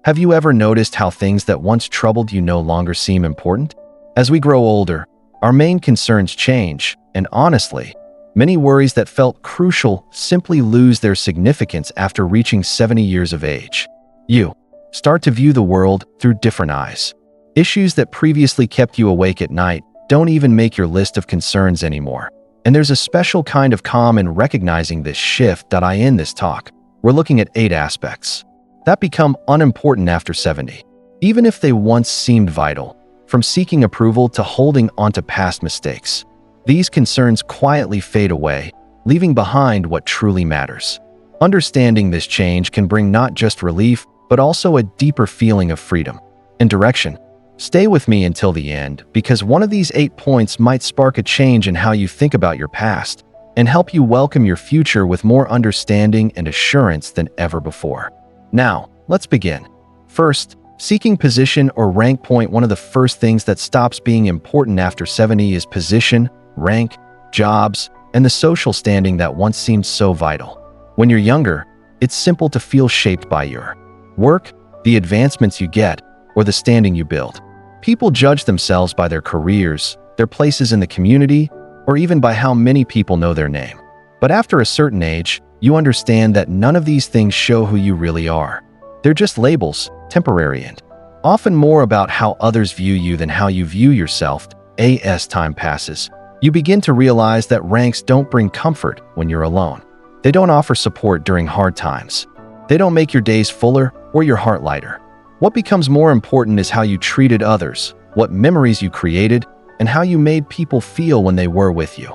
Have you ever noticed how things that once troubled you no longer seem important? As we grow older, our main concerns change, and honestly, many worries that felt crucial simply lose their significance after reaching 70 years of age. You start to view the world through different eyes. Issues that previously kept you awake at night don't even make your list of concerns anymore. And there's a special kind of calm in recognizing this shift. In this talk, we're looking at 8 aspects that become unimportant after 70, even if they once seemed vital, from seeking approval to holding onto past mistakes. These concerns quietly fade away, leaving behind what truly matters. Understanding this change can bring not just relief, but also a deeper feeling of freedom and direction. Stay with me until the end, because one of these 8 points might spark a change in how you think about your past and help you welcome your future with more understanding and assurance than ever before. Now, let's begin. First, seeking position or rank. One of the first things that stops being important after 70 is position, rank, jobs, and the social standing that once seemed so vital. When you're younger, it's simple to feel shaped by your work, the advancements you get, or the standing you build. People judge themselves by their careers, their places in the community, or even by how many people know their name. But after a certain age, you understand that none of these things show who you really are. They're just labels, temporary and often more about how others view you than how you view yourself. As time passes, you begin to realize that ranks don't bring comfort when you're alone. They don't offer support during hard times. They don't make your days fuller or your heart lighter. What becomes more important is how you treated others, what memories you created, and how you made people feel when they were with you.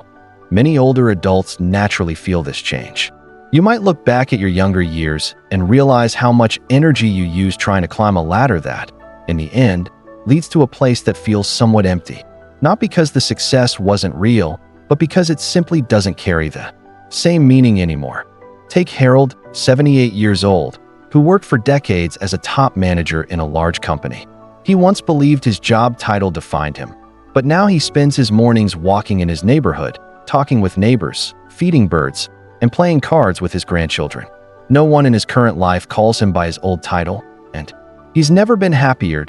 Many older adults naturally feel this change. You might look back at your younger years and realize how much energy you used trying to climb a ladder that, in the end, leads to a place that feels somewhat empty. Not because the success wasn't real, but because it simply doesn't carry the same meaning anymore. Take Harold, 78 years old, who worked for decades as a top manager in a large company. He once believed his job title defined him, but now he spends his mornings walking in his neighborhood, talking with neighbors, feeding birds, and playing cards with his grandchildren. No one in his current life calls him by his old title, and he's never been happier.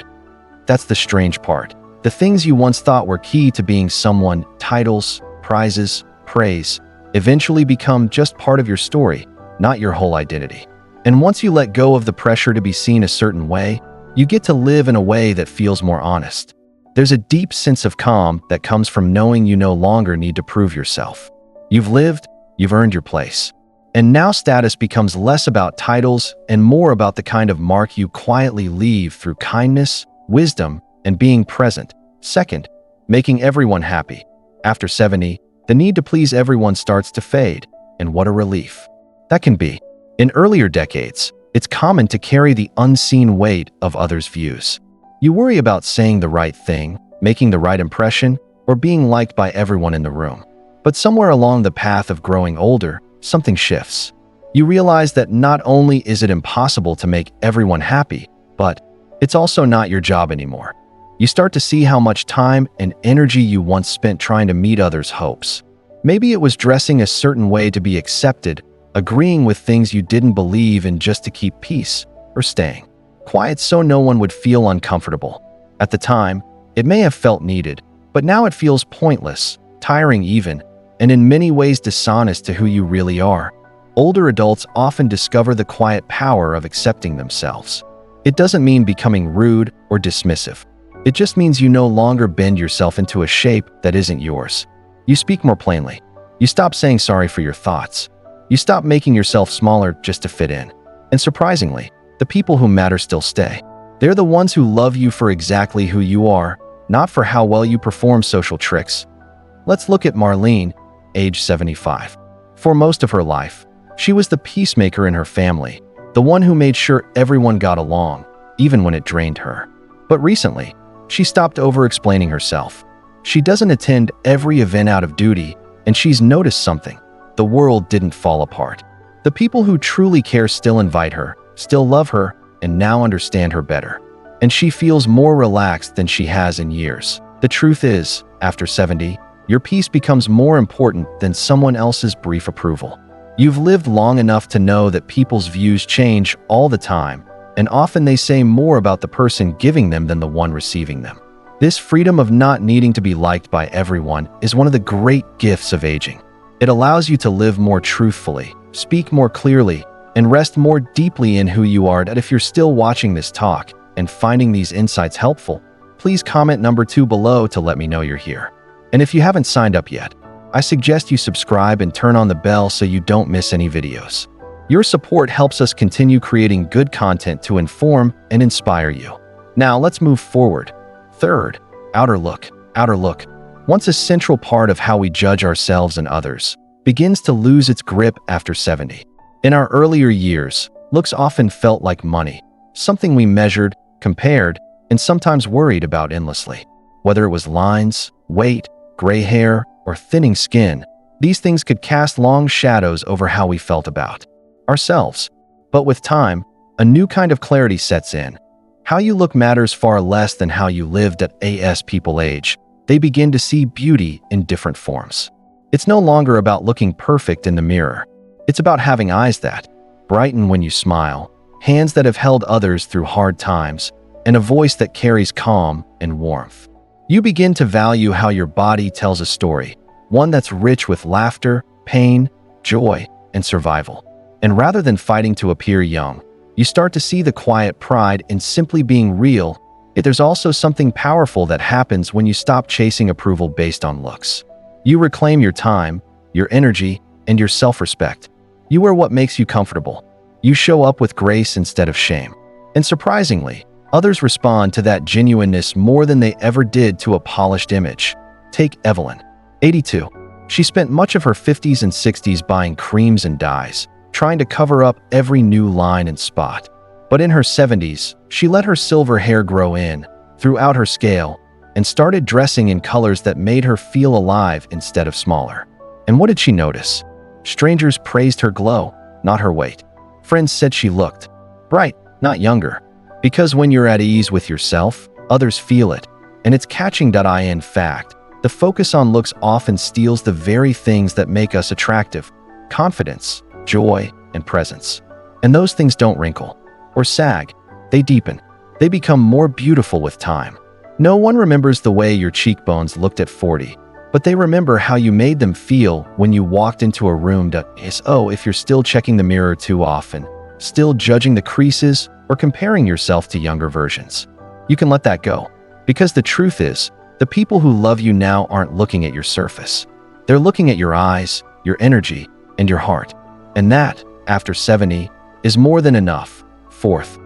That's the strange part. The things you once thought were key to being someone, titles, prizes, praise, eventually become just part of your story, not your whole identity. And once you let go of the pressure to be seen a certain way, you get to live in a way that feels more honest. There's a deep sense of calm that comes from knowing you no longer need to prove yourself. You've lived, you've earned your place. And now status becomes less about titles and more about the kind of mark you quietly leave through kindness, wisdom, and being present. Second, making everyone happy. After 70, the need to please everyone starts to fade, and what a relief that can be. In earlier decades, it's common to carry the unseen weight of others' views. You worry about saying the right thing, making the right impression, or being liked by everyone in the room. But somewhere along the path of growing older, something shifts. You realize that not only is it impossible to make everyone happy, but it's also not your job anymore. You start to see how much time and energy you once spent trying to meet others' hopes. Maybe it was dressing a certain way to be accepted, agreeing with things you didn't believe in just to keep peace, or staying quiet so no one would feel uncomfortable. At the time, it may have felt needed, but now it feels pointless, tiring even, and in many ways dishonest to who you really are. Older adults often discover the quiet power of accepting themselves. It doesn't mean becoming rude or dismissive. It just means you no longer bend yourself into a shape that isn't yours. You speak more plainly. You stop saying sorry for your thoughts. You stop making yourself smaller just to fit in. And surprisingly, the people who matter still stay. They're the ones who love you for exactly who you are, not for how well you perform social tricks. Let's look at Marlene, age 75. For most of her life, she was the peacemaker in her family, the one who made sure everyone got along, even when it drained her. But recently, she stopped over-explaining herself. She doesn't attend every event out of duty, and she's noticed something. The world didn't fall apart. The people who truly care still invite her, still love her, and now understand her better. And she feels more relaxed than she has in years. The truth is, after 70, your peace becomes more important than someone else's brief approval. You've lived long enough to know that people's views change all the time, and often they say more about the person giving them than the one receiving them. This freedom of not needing to be liked by everyone is one of the great gifts of aging. It allows you to live more truthfully, speak more clearly, and rest more deeply in who you are. That if you're still watching this talk and finding these insights helpful, please comment number 2 below to let me know you're here. And if you haven't signed up yet, I suggest you subscribe and turn on the bell so you don't miss any videos. Your support helps us continue creating good content to inform and inspire you. Now let's move forward. Third, outer look. Outer look, once a central part of how we judge ourselves and others, begins to lose its grip after 70. In our earlier years, looks often felt like money, something we measured, compared, and sometimes worried about endlessly. Whether it was lines, weight, gray hair, or thinning skin, these things could cast long shadows over how we felt about ourselves. But with time, a new kind of clarity sets in. How you look matters far less than how you lived. As people age, they begin to see beauty in different forms. It's no longer about looking perfect in the mirror. It's about having eyes that brighten when you smile, hands that have held others through hard times, and a voice that carries calm and warmth. You begin to value how your body tells a story, one that's rich with laughter, pain, joy, and survival. And rather than fighting to appear young, you start to see the quiet pride in simply being real. Yet there's also something powerful that happens when you stop chasing approval based on looks. You reclaim your time, your energy, and your self-respect. You wear what makes you comfortable. You show up with grace instead of shame. And surprisingly, others respond to that genuineness more than they ever did to a polished image. Take Evelyn, 82. She spent much of her 50s and 60s buying creams and dyes, trying to cover up every new line and spot. But in her 70s, she let her silver hair grow in, threw out her scale, and started dressing in colors that made her feel alive instead of smaller. And what did she notice? Strangers praised her glow, not her weight. Friends said she looked bright, not younger. Because when you're at ease with yourself, others feel it, and it's catching. In fact, the focus on looks often steals the very things that make us attractive: confidence, joy, and presence. And those things don't wrinkle or sag, they deepen. They become more beautiful with time. No one remembers the way your cheekbones looked at 40, but they remember how you made them feel when you walked into a room. If you're still checking the mirror too often, still judging the creases, or comparing yourself to younger versions, you can let that go. Because the truth is, the people who love you now aren't looking at your surface. They're looking at your eyes, your energy, and your heart. And that, after 70, is more than enough. Fourth,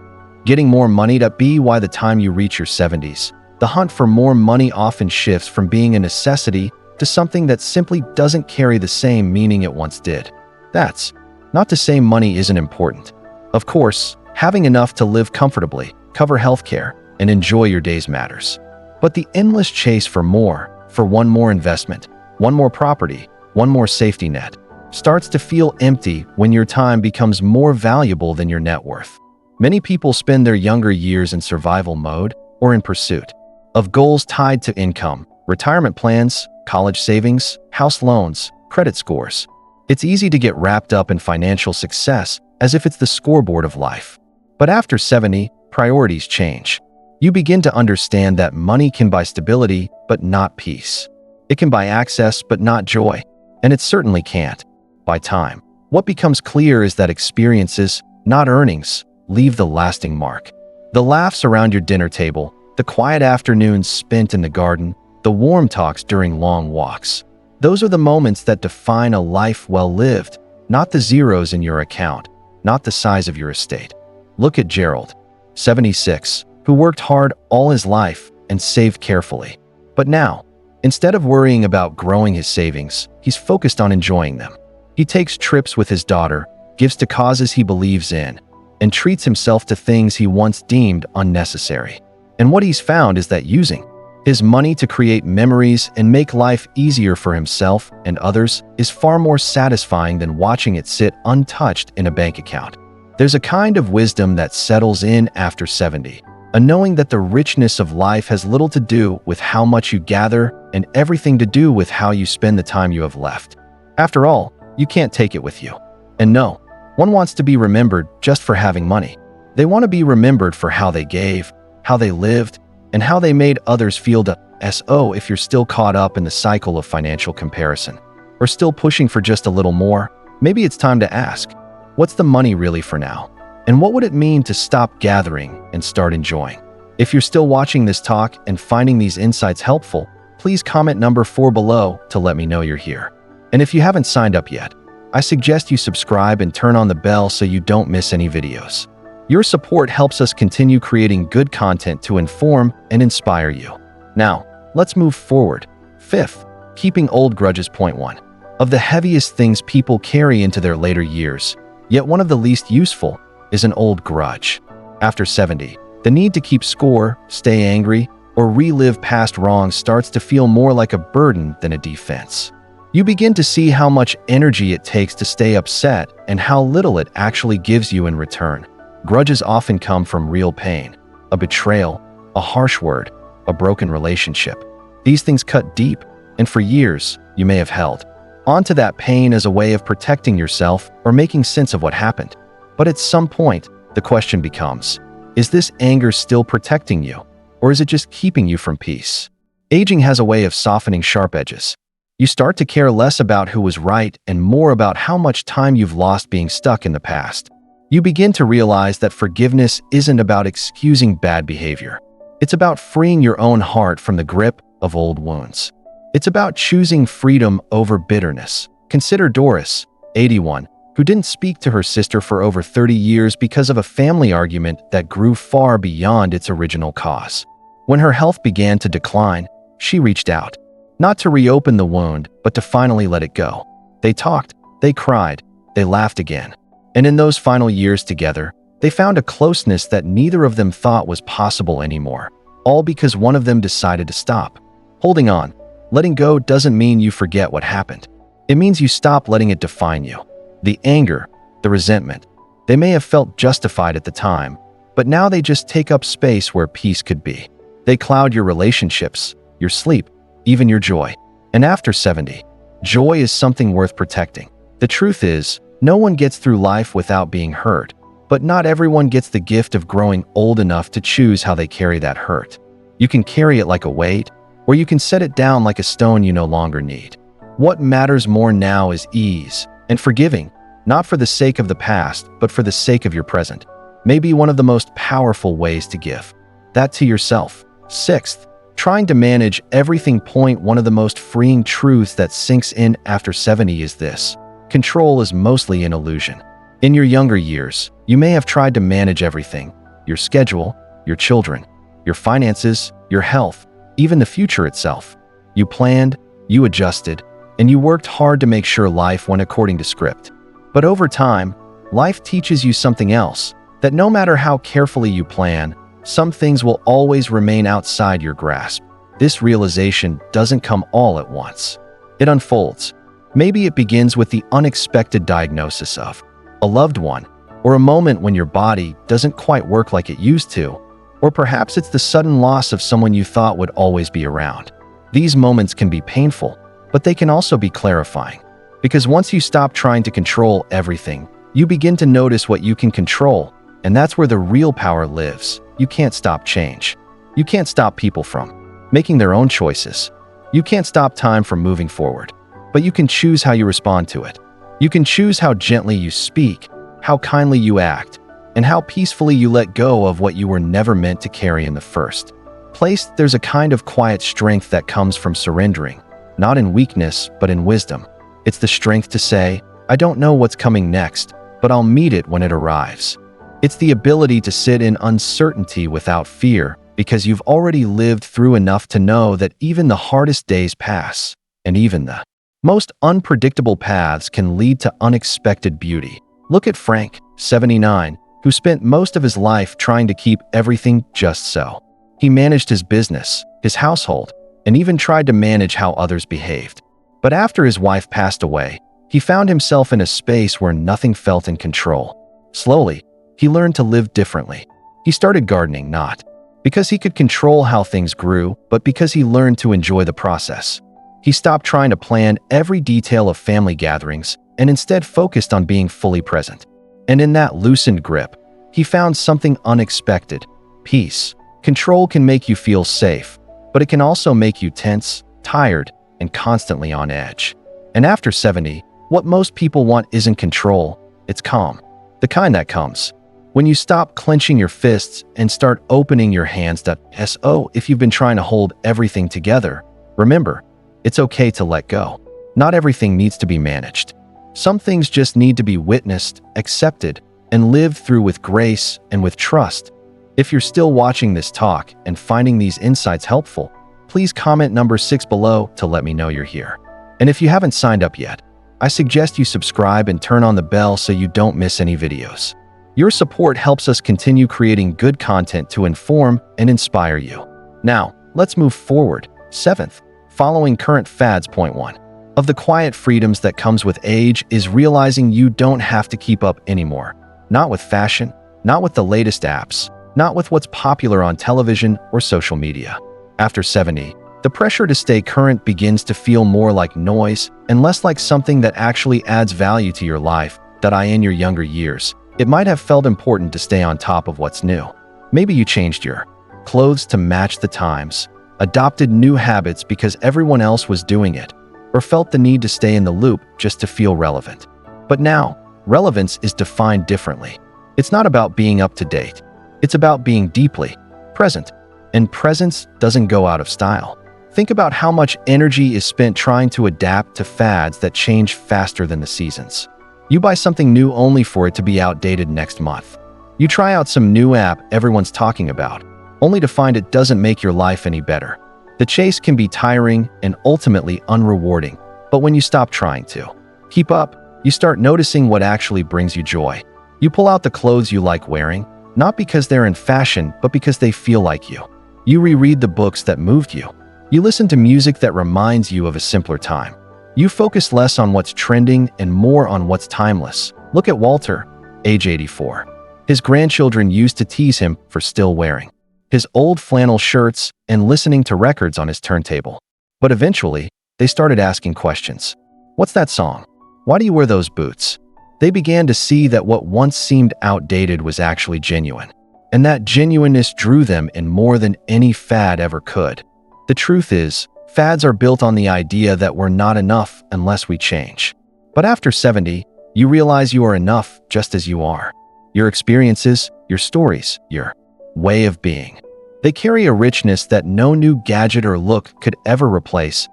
getting more money. By the time you reach your 70s, the hunt for more money often shifts from being a necessity to something that simply doesn't carry the same meaning it once did. That's not to say money isn't important. Of course, having enough to live comfortably, cover healthcare, and enjoy your days matters. But the endless chase for more, for one more investment, one more property, one more safety net, starts to feel empty when your time becomes more valuable than your net worth. Many people spend their younger years in survival mode or in pursuit of goals tied to income, retirement plans, college savings, house loans, credit scores. It's easy to get wrapped up in financial success as if it's the scoreboard of life. But after 70, priorities change. You begin to understand that money can buy stability, but not peace. It can buy access, but not joy. And it certainly can't buy time. What becomes clear is that experiences, not earnings, leave the lasting mark. The laughs around your dinner table, the quiet afternoons spent in the garden, the warm talks during long walks. Those are the moments that define a life well lived, not the zeros in your account, not the size of your estate. Look at Gerald, 76, who worked hard all his life and saved carefully. But now, instead of worrying about growing his savings, he's focused on enjoying them. He takes trips with his daughter, gives to causes he believes in, and treats himself to things he once deemed unnecessary. And what he's found is that using his money to create memories and make life easier for himself and others is far more satisfying than watching it sit untouched in a bank account. There's a kind of wisdom that settles in after 70, a knowing that the richness of life has little to do with how much you gather and everything to do with how you spend the time you have left. After all, you can't take it with you. And no, one wants to be remembered just for having money. They want to be remembered for how they gave, how they lived, and how they made others feel. So if you're still caught up in the cycle of financial comparison, or still pushing for just a little more, maybe it's time to ask, what's the money really for now? And what would it mean to stop gathering and start enjoying? If you're still watching this talk and finding these insights helpful, please comment number 4 below to let me know you're here. And if you haven't signed up yet, I suggest you subscribe and turn on the bell so you don't miss any videos. Your support helps us continue creating good content to inform and inspire you. Now, let's move forward. 5th, keeping old grudges. Point 1. Of the heaviest things people carry into their later years, yet one of the least useful, is an old grudge. After 70, the need to keep score, stay angry, or relive past wrongs starts to feel more like a burden than a defense. You begin to see how much energy it takes to stay upset and how little it actually gives you in return. Grudges often come from real pain, a betrayal, a harsh word, a broken relationship. These things cut deep, and for years, you may have held onto that pain as a way of protecting yourself or making sense of what happened. But at some point, the question becomes, is this anger still protecting you, or is it just keeping you from peace? Aging has a way of softening sharp edges. You start to care less about who was right and more about how much time you've lost being stuck in the past. You begin to realize that forgiveness isn't about excusing bad behavior. It's about freeing your own heart from the grip of old wounds. It's about choosing freedom over bitterness. Consider Doris, 81, who didn't speak to her sister for over 30 years because of a family argument that grew far beyond its original cause. When her health began to decline, she reached out, not to reopen the wound, but to finally let it go. They talked, they cried, they laughed again. And in those final years together, they found a closeness that neither of them thought was possible anymore, all because one of them decided to stop. Holding on, letting go doesn't mean you forget what happened. It means you stop letting it define you. The anger, the resentment, they may have felt justified at the time, but now they just take up space where peace could be. They cloud your relationships, your sleep, even your joy. And after 70, joy is something worth protecting. The truth is, no one gets through life without being hurt, but not everyone gets the gift of growing old enough to choose how they carry that hurt. You can carry it like a weight, or you can set it down like a stone you no longer need. What matters more now is ease and forgiving, not for the sake of the past, but for the sake of your present, may be one of the most powerful ways to give that to yourself. 6th, trying to manage everything. Point 1. Of the most freeing truths that sinks in after 70 is this: control is mostly an illusion. In your younger years, you may have tried to manage everything: your schedule, your children, your finances, your health, even the future itself. You planned, you adjusted, and you worked hard to make sure life went according to script. But over time, life teaches you something else, that no matter how carefully you plan, some things will always remain outside your grasp. This realization doesn't come all at once. It unfolds. Maybe it begins with the unexpected diagnosis of a loved one, or a moment when your body doesn't quite work like it used to, or perhaps it's the sudden loss of someone you thought would always be around. These moments can be painful, but they can also be clarifying. Because once you stop trying to control everything, you begin to notice what you can control, and that's where the real power lives. You can't stop change. You can't stop people from making their own choices. You can't stop time from moving forward, but you can choose how you respond to it. You can choose how gently you speak, how kindly you act, and how peacefully you let go of what you were never meant to carry in the first place. There's a kind of quiet strength that comes from surrendering, not in weakness, but in wisdom. It's the strength to say, I don't know what's coming next, but I'll meet it when it arrives. It's the ability to sit in uncertainty without fear, because you've already lived through enough to know that even the hardest days pass, and even the most unpredictable paths can lead to unexpected beauty. Look at Frank, 79, who spent most of his life trying to keep everything just so. He managed his business, his household, and even tried to manage how others behaved. But after his wife passed away, he found himself in a space where nothing felt in control. Slowly, he learned to live differently. He started gardening not because he could control how things grew, but because he learned to enjoy the process. He stopped trying to plan every detail of family gatherings and instead focused on being fully present. And in that loosened grip, he found something unexpected: peace. Control can make you feel safe, but it can also make you tense, tired, and constantly on edge. And after 70, what most people want isn't control, it's calm. The kind that comes when you stop clenching your fists and start opening your hands. So if you've been trying to hold everything together, remember, it's okay to let go. Not everything needs to be managed. Some things just need to be witnessed, accepted, and lived through with grace and with trust. If you're still watching this talk and finding these insights helpful, please comment number 6 below to let me know you're here. And if you haven't signed up yet, I suggest you subscribe and turn on the bell so you don't miss any videos. Your support helps us continue creating good content to inform and inspire you. Now, let's move forward. 7th, following current fads. Point 1. Of the quiet freedoms that comes with age is realizing you don't have to keep up anymore. Not with fashion, not with the latest apps, not with what's popular on television or social media. After 70, the pressure to stay current begins to feel more like noise and less like something that actually adds value to your life. In your younger years, it might have felt important to stay on top of what's new. Maybe you changed your clothes to match the times, adopted new habits because everyone else was doing it, or felt the need to stay in the loop just to feel relevant. But now, relevance is defined differently. It's not about being up to date. It's about being deeply present. And presence doesn't go out of style. Think about how much energy is spent trying to adapt to fads that change faster than the seasons. You buy something new only for it to be outdated next month. You try out some new app everyone's talking about, only to find it doesn't make your life any better. The chase can be tiring and ultimately unrewarding, but when you stop trying to keep up, you start noticing what actually brings you joy. You pull out the clothes you like wearing, not because they're in fashion, but because they feel like you. You reread the books that moved you. You listen to music that reminds you of a simpler time. You focus less on what's trending and more on what's timeless. Look at Walter, age 84. His grandchildren used to tease him for still wearing his old flannel shirts and listening to records on his turntable. But eventually, they started asking questions. What's that song? Why do you wear those boots? They began to see that what once seemed outdated was actually genuine. And that genuineness drew them in more than any fad ever could. The truth is, fads are built on the idea that we're not enough unless we change. But after 70, you realize you are enough just as you are. Your experiences, your stories, your way of being. They carry a richness that no new gadget or look could ever replace.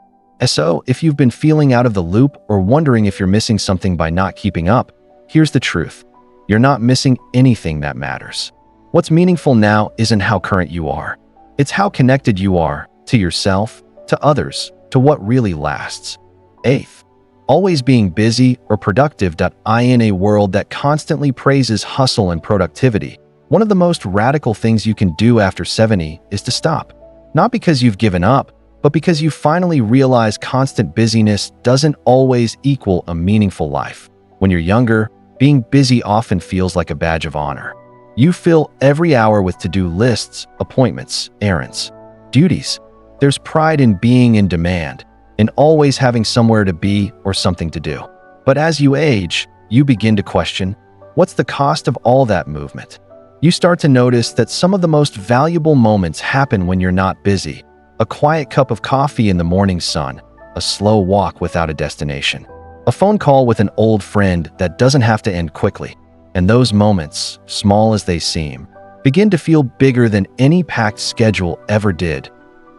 So, if you've been feeling out of the loop or wondering if you're missing something by not keeping up, here's the truth. You're not missing anything that matters. What's meaningful now isn't how current you are. It's how connected you are to yourself, to others, to what really lasts. 8th, always being busy or productive. In a world that constantly praises hustle and productivity, one of the most radical things you can do after 70 is to stop. Not because you've given up, but because you finally realize constant busyness doesn't always equal a meaningful life. When you're younger, being busy often feels like a badge of honor. You fill every hour with to-do lists, appointments, errands, duties. There's pride in being in demand, in always having somewhere to be or something to do. But as you age, you begin to question, what's the cost of all that movement? You start to notice that some of the most valuable moments happen when you're not busy. A quiet cup of coffee in the morning sun, a slow walk without a destination, a phone call with an old friend that doesn't have to end quickly. And those moments, small as they seem, begin to feel bigger than any packed schedule ever did.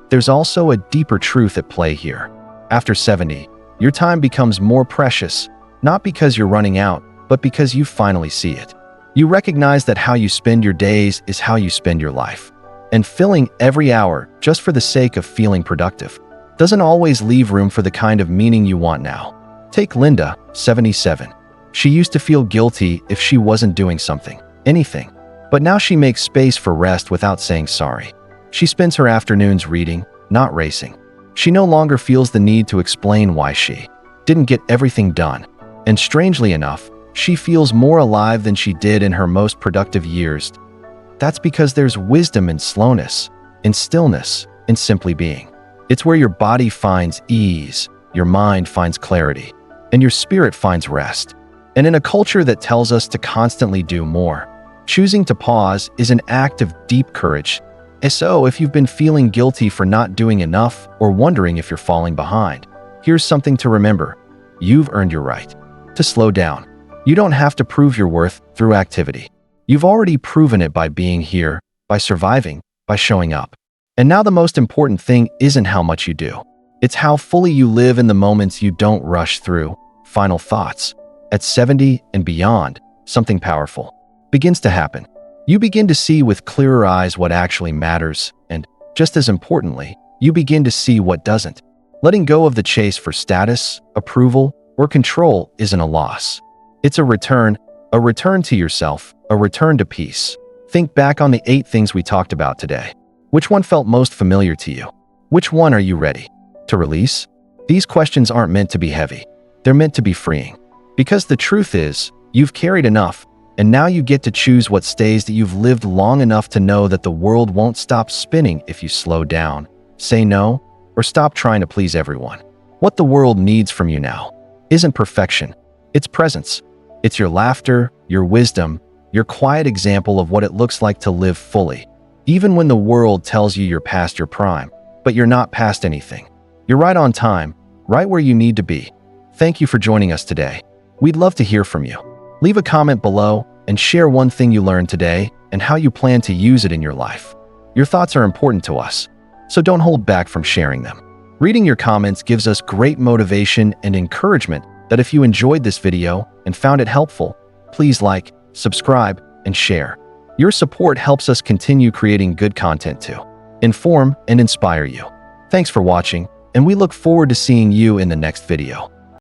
There's also a deeper truth at play here. After 70, your time becomes more precious, not because you're running out, but because you finally see it. You recognize that how you spend your days is how you spend your life. And filling every hour just for the sake of feeling productive doesn't always leave room for the kind of meaning you want now. Take Linda, 77. She used to feel guilty if she wasn't doing something, anything. But now she makes space for rest without saying sorry. She spends her afternoons reading, not racing. She no longer feels the need to explain why she didn't get everything done. And strangely enough, she feels more alive than she did in her most productive years. That's because there's wisdom in slowness, in stillness, in simply being. It's where your body finds ease, your mind finds clarity, and your spirit finds rest. And in a culture that tells us to constantly do more, Choosing to pause is an act of deep courage. So if you've been feeling guilty for not doing enough or wondering if you're falling behind, here's something to remember. You've earned your right to slow down. You don't have to prove your worth through activity. You've already proven it by being here, by surviving, by showing up. And now the most important thing isn't how much you do. It's how fully you live in the moments you don't rush through. Final thoughts. At 70 and beyond, something powerful begins to happen. You begin to see with clearer eyes what actually matters, and, just as importantly, you begin to see what doesn't. Letting go of the chase for status, approval, or control isn't a loss. It's a return to yourself, a return to peace. Think back on the 8 things we talked about today. Which one felt most familiar to you? Which one are you ready to release? These questions aren't meant to be heavy. They're meant to be freeing. Because the truth is, you've carried enough, and now you get to choose what stays. That you've lived long enough to know that the world won't stop spinning if you slow down, say no, or stop trying to please everyone. What the world needs from you now isn't perfection. It's presence. It's your laughter, your wisdom, your quiet example of what it looks like to live fully. Even when the world tells you you're past your prime, but you're not past anything. You're right on time, right where you need to be. Thank you for joining us today. We'd love to hear from you. Leave a comment below and share one thing you learned today and how you plan to use it in your life. Your thoughts are important to us, so don't hold back from sharing them. Reading your comments gives us great motivation and encouragement. That if you enjoyed this video and found it helpful, please like, subscribe, and share. Your support helps us continue creating good content to inform and inspire you. Thanks for watching, and we look forward to seeing you in the next video.